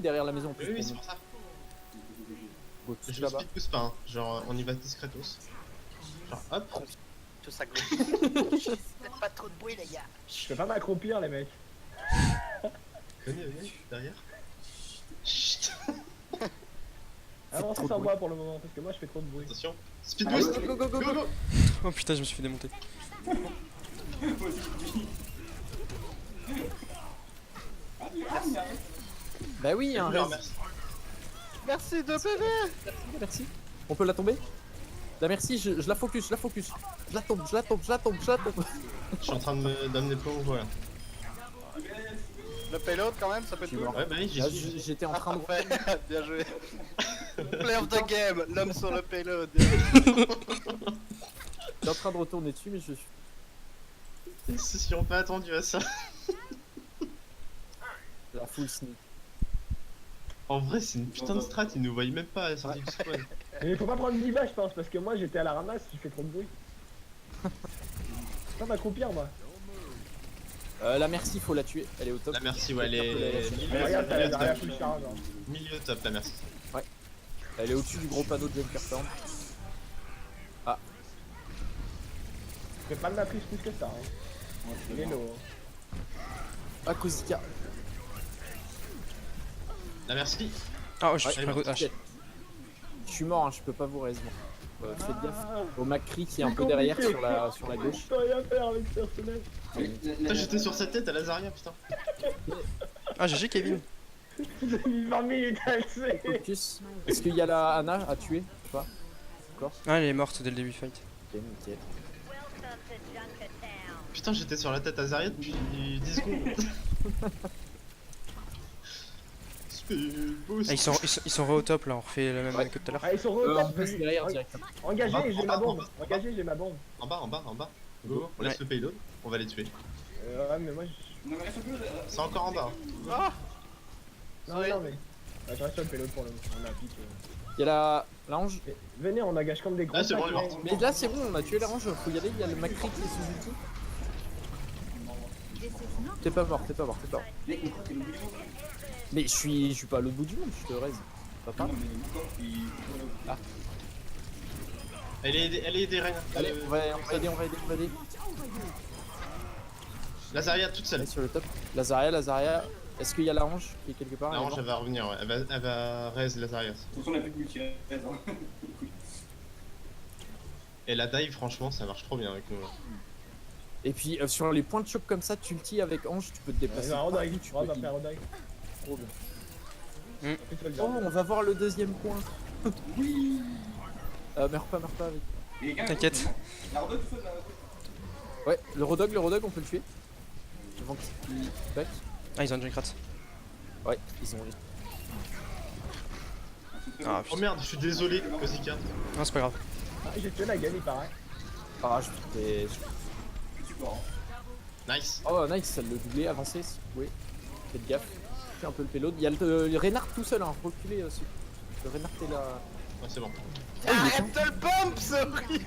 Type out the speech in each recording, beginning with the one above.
derrière la maison en plus. Oui, c'est pour ça. Bon, tout Je là-bas. speed pousse pas, hein. Genre on y va discretos. Genre hop. Tout ça Faites pas trop de bruit les gars. Je peux pas m'accroupir les mecs. Venez, derrière. Chut. Avancez trop sans de moi pour le moment parce que moi je fais trop de bruit. Attention. Speed Allez, boost. go, go, go, go, go. Oh putain, je me suis fait démonter. Bah oui, un Alors, raise. merci. Merci de PV. Merci. On peut la tomber? La merci, je la focus, je la focus. Je la tombe, je la tombe, je la tombe, je la tombe. Je suis en train de d'amener plomb, voilà. Le payload quand même, ça peut être cool. Ouais, bah oui, j'y Là, suis. j'étais en train de... Parfait, bien joué. Play of the game, l'homme sur le payload. J'étais en train de retourner dessus, mais je suis... Si on pas attendu à ça. La full sneak. En vrai, c'est une putain de strat, ils nous voient même pas à la sortie du spawn. Mais il faut pas prendre d'IVA je pense parce que moi j'étais à la ramasse, je fais trop de bruit. Je peux pas m'accroupir moi. La merci, faut la tuer. Elle est au top. La merci, ouais, elle est Ah, regarde, t'as milieu, la full charge. Hein. milieu top, la merci. Elle est au-dessus du gros panneau de Junkertown. Je fais pas de matrice plus que ça. Hein. Il est low. Ah, Kozika. La merci. Ah, oh, je Ouais, suis pris un coup de hache. Je suis mort, hein, je peux pas vous raise moi. Faites gaffe. Ah, Au Macri qui est un c'est peu derrière compliqué. sur la gauche. Je peux rien faire avec ce personnage. Putain, j'étais sur sa tête à Lazaria, putain. Ah, GG Kevin. J'ai mis 20 minutes à le tuer. Focus. Est-ce qu'il y a la Anna à tuer? Je sais pas. Ah, elle est morte dès le début du fight. Ok, nickel. Putain, j'étais sur la tête à Zarya depuis 10 secondes. Speed boost. Ah, ils sont re au top là, on refait la même Ouais. que tout à l'heure. Ah, ils sont On re passe derrière directement. Engagé, j'ai En ma bas, bombe. en bas. Engagé, j'ai ma bombe. En bas, en bas, en bas. Go, on laisse Ouais. le payload, on va les tuer. Ouais, mais moi je. C'est encore en bas. Ah, Non, non, mais. Ah, je reste sur le payload pour le moment. On a pique. Il y a la Ange. Venez, on engage comme des gros. Ah, c'est bon, sacs, elle est morte. mais- Mais là c'est bon, on a tué la Ange, faut y aller, il y a le Macri qui est sous ulti. T'es pas mort, t'es pas mort, t'es pas mort. Mais je suis pas à l'autre bout du monde, je te raise. Pas. Elle est des reines. Allez, on va aider, on va aider, on va aider. Lazaria toute seule. Allez sur le top. Lazaria. Est-ce qu'il y a la Ange qui est quelque part? La range, elle va revenir, ouais. Elle va raise Lazaria. Attention, on a plus de multi-raise. Hein. Et la dive, franchement, ça marche trop bien avec nous. Et puis sur les points de choc comme ça, tu ulti avec Ange, tu peux te déplacer. Vas-y, Rodai, partout, tu tu peux vas kill. faire Rodai. Trop bien. Fais ça, le Oh, gars. on va voir le deuxième point. Meurs pas avec. Et les gars, T'inquiète. La Rodot, tout ça, la Rodot. Ouais, le Rodog, on peut le tuer. Avant qu'il back. Ah, ils ont un Junkrat. Ouais, ils ont. Ah Oh putain. merde, je suis désolé, Kozika. Non, c'est pas grave. Ah, j'ai tué la gueule, il paraît. Ah, je Support. Hein. Nice. Oh, nice, ça l'a doublé, avancez si vous pouvez. Faites gaffe. Fais un peu le payload. Il y a le Reynard tout seul, hein. Reculez aussi. Le Reynard est là. Ouais, c'est bon. arrête de le pump, c'est horrible.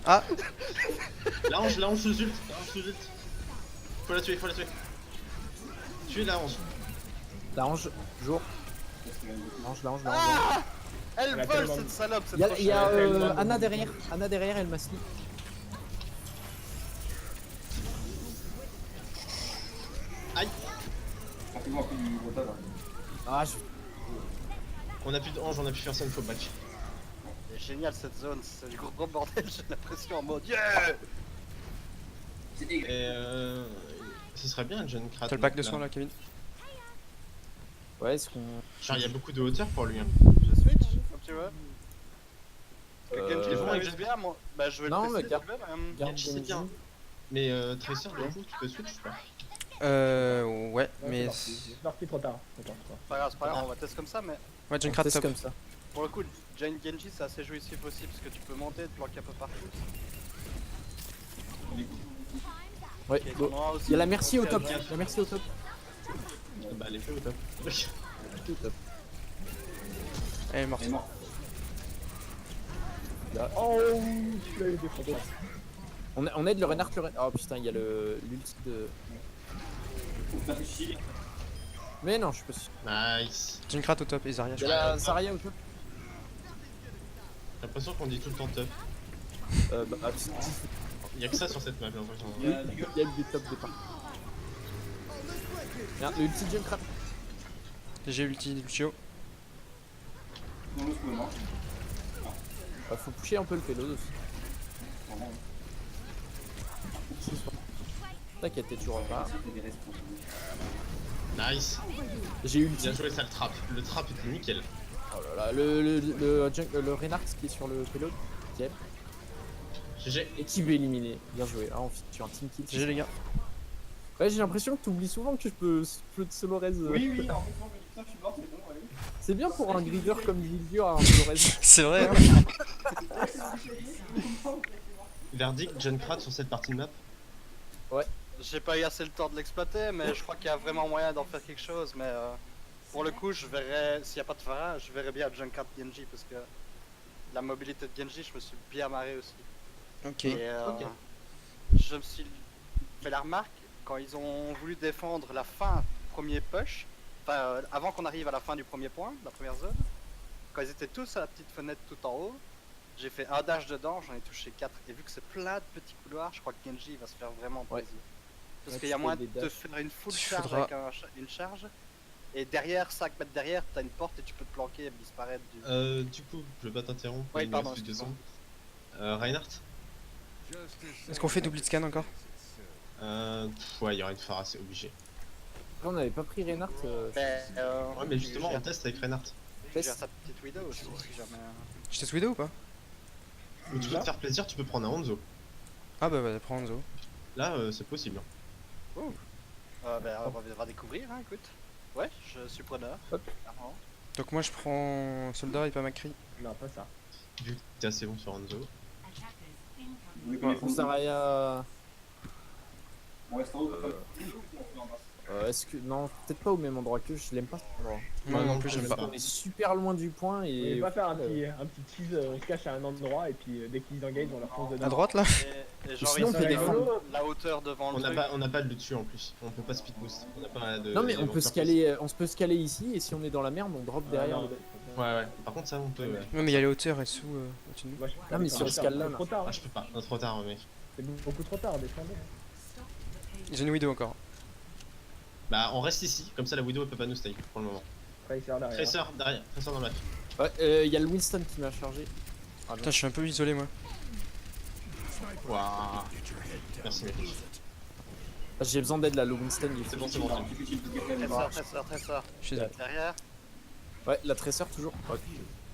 Ah, La hanche sous ult. Faut la tuer, faut la tuer. Tuez la hanche. La Ange, jour. La Ange. Elle On a vole tellement- cette salope, c'est Il y a, trop il y a cher. tellement- Anna derrière. Anna derrière, elle m'a slip. Aïe. Rappelez-moi un peu du Rodot. Là. Ah, On a plus de hanche, on a plus personne, faut battre. C'est génial cette zone, c'est du gros bordel, j'ai l'impression en mode yeah. C'est dégueu. Et ce serait bien une jeune crate. t'as le pack de soins là, Kevin. Ouais, est-ce qu'on. Genre, il y a beaucoup de hauteur pour lui. Hein. Je switch, comme tu veux. Genji, bon, je avec m'amuse bien, moi. Bah, je vais Non, le mais tester, garde- je vais, mais, Garde c'est Genji. bien. Mais Tracer, du coup, tu peux switch ou pas? Ouais, Ouais, mais. c'est parti trop tard. D'accord, trop tard. C'est pas grave, c'est pas grave, on va tester comme ça, mais Ouais, On Junkrat teste top. comme ça. pour le coup, Jane Genji c'est assez jouissif aussi parce que tu peux monter, te bloquer un peu partout. Ouais, Ok, go. on aura aussi- Il y a la merci au Ok, top. bien. La merci au top. Bah, elle est fait au top. Merci au top. Elle est morte. Elle est morte. Oh, celui-là il était trop beau. On aide le Renard, Oh putain, il y a l'ulti de. On fait chier. Mais non, je suis pas sûr. Nice. Junkrat au top et Zarya. Il Je y crois. a la Zarya au top. J'ai l'impression qu'on dit tout le temps top. Bah, Il y a que ça sur cette map, j'ai l'impression. Il y a des gueules. il y a eu des top départ. Regarde, le ulti Junkrat. J'ai ulti Lucio. Non, le spawn, hein. Bah, faut pusher un peu le payload aussi. Vraiment. T'inquiète, t'es toujours pas. C'était des responsables. Nice. J'ai ulti. Bien joué ça le trap. Le trap était nickel. Oh là là, le Reinhardt qui est sur le payload. Nickel. GG. Équipe éliminée. Bien joué. Ah, on finit sur un team kill. GG les gars. Ouais, j'ai l'impression que t'oublies souvent que je peux solo res. Oui, oui, en fait, putain, je suis mort, c'est bon, allez. C'est bien pour un grider comme Vizio à un solo res. C'est vrai. Hein. Verdict, Junkrat sur cette partie de map. J'ai pas eu assez le temps de l'exploiter, mais je crois qu'il y a vraiment moyen d'en faire quelque chose. Mais pour le coup, je verrais, s'il n'y a pas de Pharah, je verrais bien Junkrat Genji parce que la mobilité de Genji, je me suis bien marré aussi. Ok. Et Ok. je me suis fait la remarque quand ils ont voulu défendre la fin du premier push, enfin avant qu'on arrive à la fin du premier point, la première zone, quand ils étaient tous à la petite fenêtre tout en haut, j'ai fait un dash dedans, j'en ai touché 4 et vu que c'est plein de petits couloirs, je crois que Genji va se faire vraiment Ouais. plaisir. Parce Ouais, qu'il tu y a fais moyen des de te dashs. faire une full Tu charge faudras- avec une charge et derrière, 5 mètres derrière, t'as une porte et tu peux te planquer et disparaître du... Du coup, je vais pas t'interrompre. Oui, il nous pardon, reste plus de excuse-moi. secondes. Reinhardt. Est-ce qu'on fait double scan encore? Ouais, il y aura une Pharah, c'est obligé. Après, on avait pas pris Reinhardt. Ouais, mais justement, on teste avec Reinhardt. Tu gères sa petite widow aussi, si jamais... Je teste Widow ou pas? Ou tu veux te faire plaisir, tu peux prendre un Hanzo. Ah bah prends Hanzo. Là, c'est possible. Ben, on va découvrir, hein, écoute. Ouais, je suis preneur. Hop. Clairement. Donc moi je prends Soldat et pas Macri. Non, pas ça. Vu que t'es assez bon sur Hanzo. On les Ouais, connaît pour tous. Zarya. On reste en haut. Est-ce que. Non, peut-être pas au même endroit que je l'aime pas cet endroit. Moi non non plus plus, j'aime j'aime pas. pas. On est super loin du point On et. va pas faire un petit tease, on se cache à un endroit et puis dès qu'ils engagent, on leur fonce dedans. À droite là? Et genre, Sinon, ils on peut ont défendre. la hauteur devant le truc. On n'a pas de le dessus en plus. On peut pas speed boost. On n'a pas de. Non, mais on peut d'aventure se caler, on se peut se caler ici et si on est dans la merde, on drop derrière. non, Ouais, ouais. Par contre, ça, on peut. Ouais. Non mais il y a les hauteurs et dessous au-dessus de nous. Moi, je Ah, mais si on se cale là, c'est trop tard, Ah, hein. je peux pas. Non, trop tard, mec. C'est beaucoup trop tard, descendez. Ils ont une Widow encore. Bah, on reste ici. Comme ça, la Widow elle peut pas nous stay pour le moment. Tracer derrière. Tracer derrière. Tracer dans le match. Ouais, y a le Winston qui m'a chargé. Ah, Putain je suis un peu isolé moi. Waouh. Merci, mec. J'ai besoin d'aide là, le Winston il est C'est fou. bon, c'est bon. Tresseur. Je suis désolé. Derrière. Ouais, la Tracer toujours. Ouais.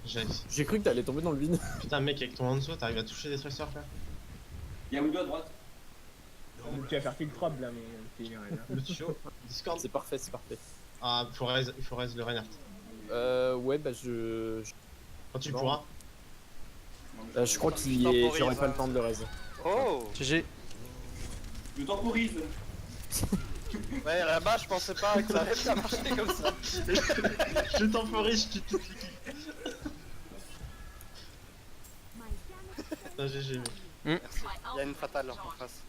J'ai- J'ai cru que t'allais tomber dans le vide. Putain, mec, avec ton Hanzo, t'arrives à toucher des tracers là. Il y a Widow à droite. Tu vas faire kill trap là, mais c'est rien. Le tuyau. Discord. C'est parfait, c'est parfait. Ah, il faut raise le Reinhardt. Ouais, bah je. Quand tu le pourras. Je crois qu'il Je est. temporise, J'aurais pas hein. le temps de le raise. Oh GG. Je temporise. Ouais, là-bas, je pensais pas que ça allait bien marcher comme ça. Je temporise, je tue toute l'équipe. Putain, GG, mec. Il y a une fatale en face.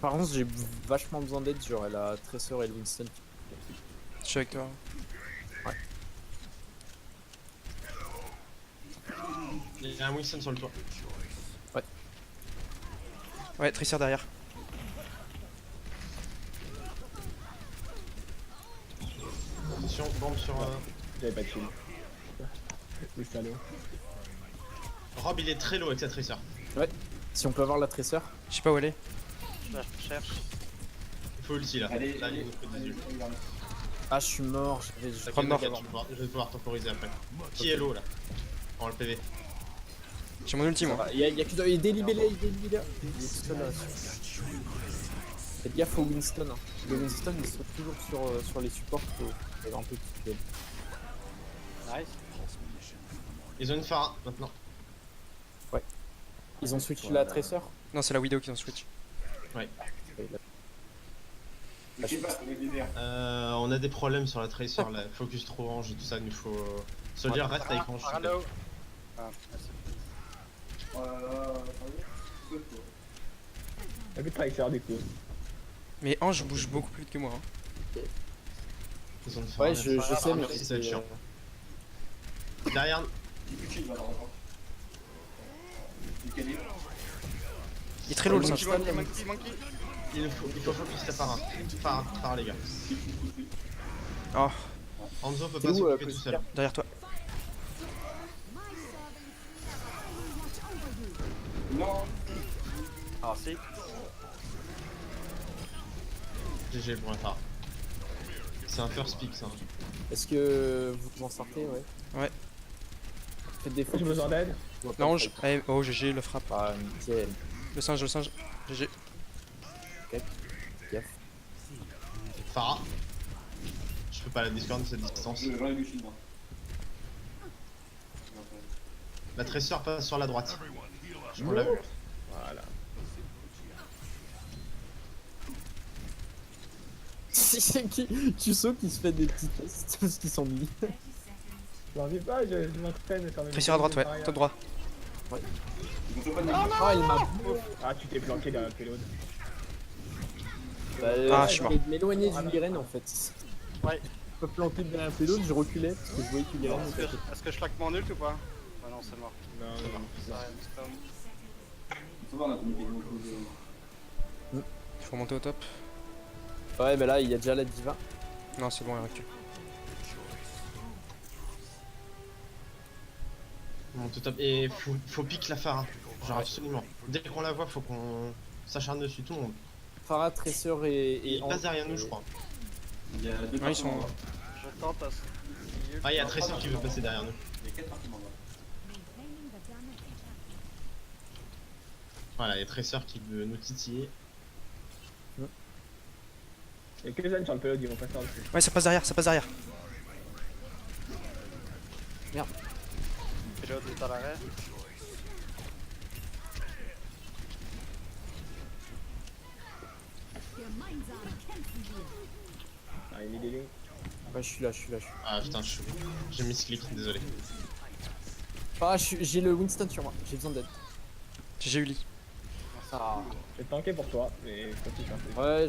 Par contre, j'ai vachement besoin d'aide. J'aurais la Tracer et le Winston. Je suis avec toi. Il y a un Winston sur le toit. Ouais, Tracer derrière. Attention, bombe sur. J'avais pas de shield. Le salaud. Rob, il est très low avec sa Tracer. Si on peut avoir la Tracer. Je sais pas où elle est. Je la cherche. Il faut ulti là. Allez, Là, il nous faut des ultis. Ah, je suis mort. Prends mort. Je vais pouvoir temporiser après. Qui est low là? En le PV. J'ai mon ulti moi. Il y a que. Il est délibéré, il est délibéré. Il est tout seul là. Faites gaffe au Winston. Hein. Le Winston il se trouve toujours sur les supports. Faut faire un peu de Nice. Ils ont une Pharah maintenant. Ils ont switch la Tracer. Non c'est la Widow qui en switch. Je sais pas, les leaders. On a des problèmes sur la Tracer là. Focus trop range et tout ça. Il nous faut. Soldier reste avec range. s'il te plaît. Hello. Ah, merci. Attendez. T'as vu de trahisseur du coup. Mais Ange bouge beaucoup plus vite que moi. Hein. Ils ont une Ouais, forme, je merci, sais, mais merci, ça va être c'est, chiant. Derrière, Du shield, va dans Du cadet. Il est très low le singe. Monkey. il faut focus la Phara, les gars. Oh, Hanzo peut C'est pas où, s'occuper tout Costière seul. derrière toi. Non. Ah si. GG pour la Phara. C'est un first pick ça. Est-ce que vous en sortez, ouais? Ouais. Faites des J'ai besoin d'aide. Non, Ange. Allez, oh, GG, le frappe. Ah, nickel. Le singe, GG. Gaffe. Phara. Je peux pas la discord de cette distance. J'en ai du shield. La tresseur passe sur la droite. On l'a vu. Voilà. C'est qui Tusso qui se fait des petits tests parce qu'il s'ennuie. J'en vis pas, je m'entraîne quand même. Tresseur à droite, ouais. Top droit. Ils ont toujours pas de Oh, il m'a. Ah, tu t'es planqué derrière le payload. Ah, je suis mort. M'éloigner du Liren en fait. Ouais. Je peux planter derrière un payload, je reculais parce que je voyais que Liren était à côté. Est-ce que je claque mon ult ou pas? Ah non, c'est mort. Non, non. Ça va, on a communiqué beaucoup de... Il faut monter au top. Ouais, mais là il y a déjà la diva. Non, c'est bon, il recule. Bon, tout top. Et faut pique la Phara. Genre absolument. Dès qu'on la voit, faut qu'on s'acharne dessus tout le monde. Farah, Tresseur et Il passe derrière nous, je crois. Il y a deux Ouais, ils sont. parties en bas. Je tente à ce. Ah, il y a Tresseur qui veut passer derrière nous. Il y a 4 parties en bas. Voilà, il y a Tresseur qui veut nous titiller. Il y a que Zen sur le payload, ils vont passer en dessus. Ouais, ça passe derrière, ça passe derrière. Pilote est à l'arrêt. Ah, il est des lignes. Ouais, je suis là. Ah putain, j'ai mis ce clic, désolé. Farah, j'ai le Winston sur moi, j'ai besoin d'aide. GG Uli. Ah. J'ai tanké pour toi, mais continue un peu. Ouais,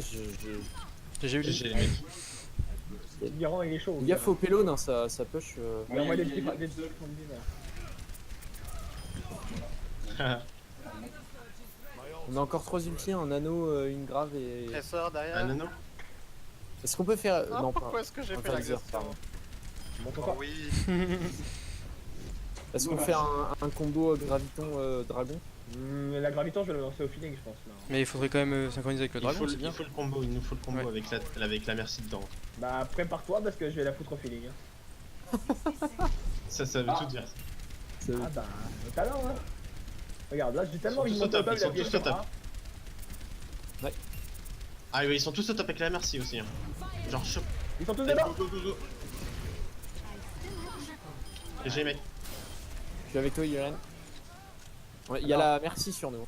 GG Uli. GG les mecs. Guéran, il est chaud. Gaffe au payload, hein, ça push. Mais on va il y des a- petits il y a- des petits sont bizarres. On a encore 3 ultis, un nano, une grave et. Tresseur derrière. Ah non, non. Est-ce qu'on peut faire. Ah, non, pourquoi pas. est-ce que j'ai On fait va la faire Xur, gestion? pardon. Bon, Oh toi, oui. Est-ce qu'on fait un combo graviton dragon? La graviton, je vais le lancer au feeling, je pense. Là. Mais il faudrait quand même synchroniser avec le dragon, c'est Il bien. faut le combo, il nous faut le combo Ouais. avec la merci dedans. Bah, prépare-toi parce que je vais la foutre au feeling. Hein. Ça veut tout dire. Ah bah, le talent, hein. Regarde, là, j'ai tellement Ils envie sont de tous au monter top, au top, ils sont il a tous au appuyé top. sur A. Ah oui, ils sont tous au top avec la merci aussi. Hein. Genre chope. Ils sont tous Go, dedans. go, go, go. GG mec. Je suis avec toi, Yuren. Ouais, il y a la merci sur nous.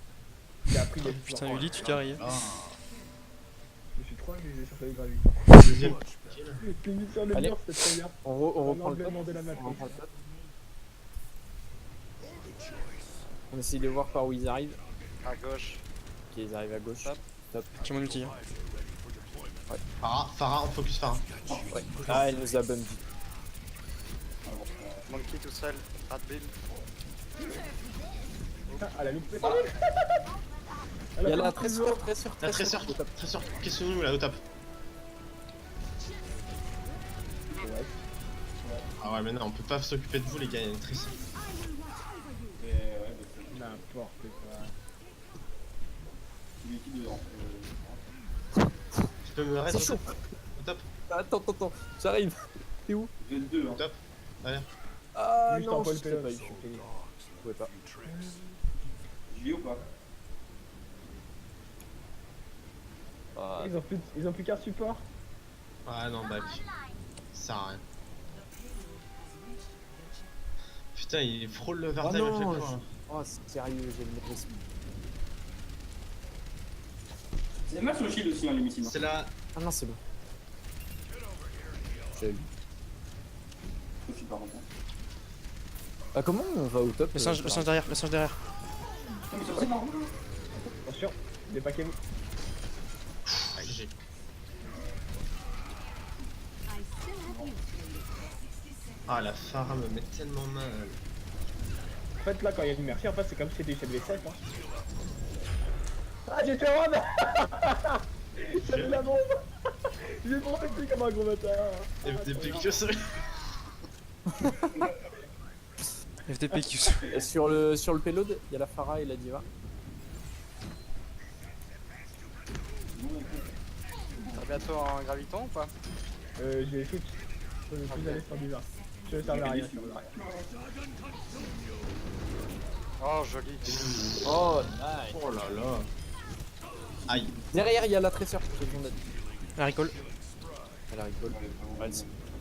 Il a pris des Putain, Uli, tu carries. Je suis trop amusé sur cette gravité. Deuxième. T'es mis sur le Allez. mur, c'est trop bien. On On reprend le top. l'emblème de la On matrice. reprend le top. On essaye de voir par où ils arrivent. À gauche. Ok, ils arrivent à gauche. Top. J'ai mon ulti. Hein. Phara, on focus Phara. Ouais. Ah, elle nous a bumpy. Monkey tout seul. Rat build. Ah, elle a loupé. Il y a la Tresseur. La Tresseur qui est sur nous là au top. Ouais. Ah ouais mais non, on peut pas s'occuper de vous les gars, il y a une Tresseur. Mais ouais, bah, N'importe quoi. c'est l'équipe de... Tu peux me rester C'est au chaud. top. Au top. Attends, j'arrive. T'es où? Vous êtes deux, hein. Top. Allez. Ah Juste non, en je pole sais payload, pas, je je suis fini. pouvais pas. Je vis ou pas? Ah, Ils ont plus qu'un support. Ah non, back. Ça sert à rien. Putain, il frôle le oh Verdun à non, chaque fois. oh sérieux, j'ai le mauvaise. C'est mal sur le shield aussi, hein, les missiles. C'est là. Ah non, c'est bon. J'ai eu. Aussi, par contre. Ah, comment on va au top? Le singe derrière, le singe derrière. Non, mais c'est pas normal. Attention. Des paquets. Ah, GG. Ah, la Pharah me met tellement mal. En fait, là, quand il y a une merci, en fait, c'est comme si c'était chez le V7. Hein. Ah, j'ai fait run. J'ai mis la bombe. J'ai profité comme un gros bâtard. FDP que ça. FTP qui Et sur le payload, il y a la Pharah et la Diva. T'as bientôt en graviton ou pas? J'ai shoot. Je vais plus aller sur du vin. Je servais à rien sur le rien. Oh, joli. Oh, nice. Oh là là. Aïe. Derrière, il y a la tresseur. J'ai besoin d'aide. La recall. Elle rigole. Ouais,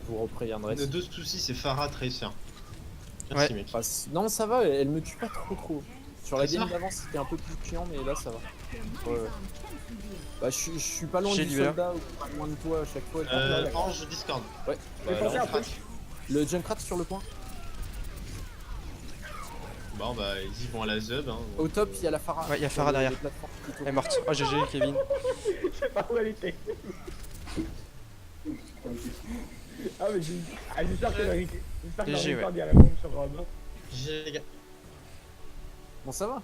vous reprendrez. Nos deux soucis, c'est Pharah Tracer. Merci, Ouais. mec. Bah, non, ça va, elle me tue pas trop. Sur la C'est game ça d'avant, c'était un peu plus chiant, mais là, ça va. Ouais. Bah, je suis pas loin J'ai du lui, là. soldat ou pas loin de toi à chaque fois. Ange Discord. Ouais. J'ai Bah, pensé là, un peu. le Junkrat sur le point. Bon, bah, ils y vont à la Zub. Hein, Au top, il y a la Pharah. Ouais, il y a sur Pharah les derrière. plateformes qui tournent. Elle est morte. Oh GG Kevin. Je sais pas où elle était. Ah, mais j'espère que j'espère que GG, Discord, il y a la bombe sur Robin. GG, les gars. Bon, ça va.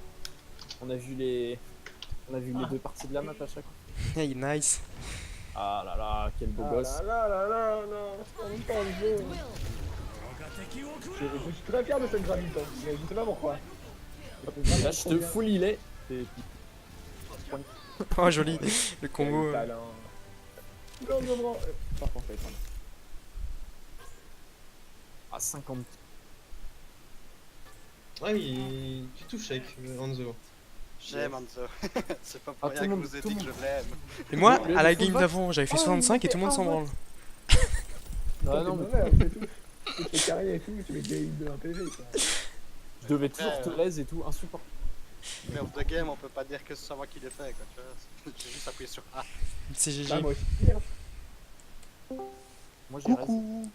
On a vu les deux parties de la map à chaque fois. Hey, nice. Ah là là, quel beau Ah gosse. là là là là, non, en même temps, le jeu. Je suis très fier de cette graviton, mais je sais pas pourquoi. Là, je te full il est. Oh joli. Le combo. Non, non, non. Par contre, ouais, pardon. À 50. Ouais, tu touches avec Hanzo. J'aime Hanzo. C'est pas Ah, pour tout rien le que monde- je vous ai tout dit le que je l'aime. Et moi, Le à la full game back. d'avant, j'avais fait Oh, 65 et tout le monde ah, s'en ouais. branle. Ah non, mais c'est tout. Tu fais carré et tout, tu mets des de 1 PV, quoi. je devais toujours te raise et tout, insupportable. Mais off the game, on peut pas dire que c'est moi qui l'ai fait, quoi, tu vois. J'ai juste appuyé sur A. C'est Bah, GG. moi aussi. Moi j'ai raise. Coucou.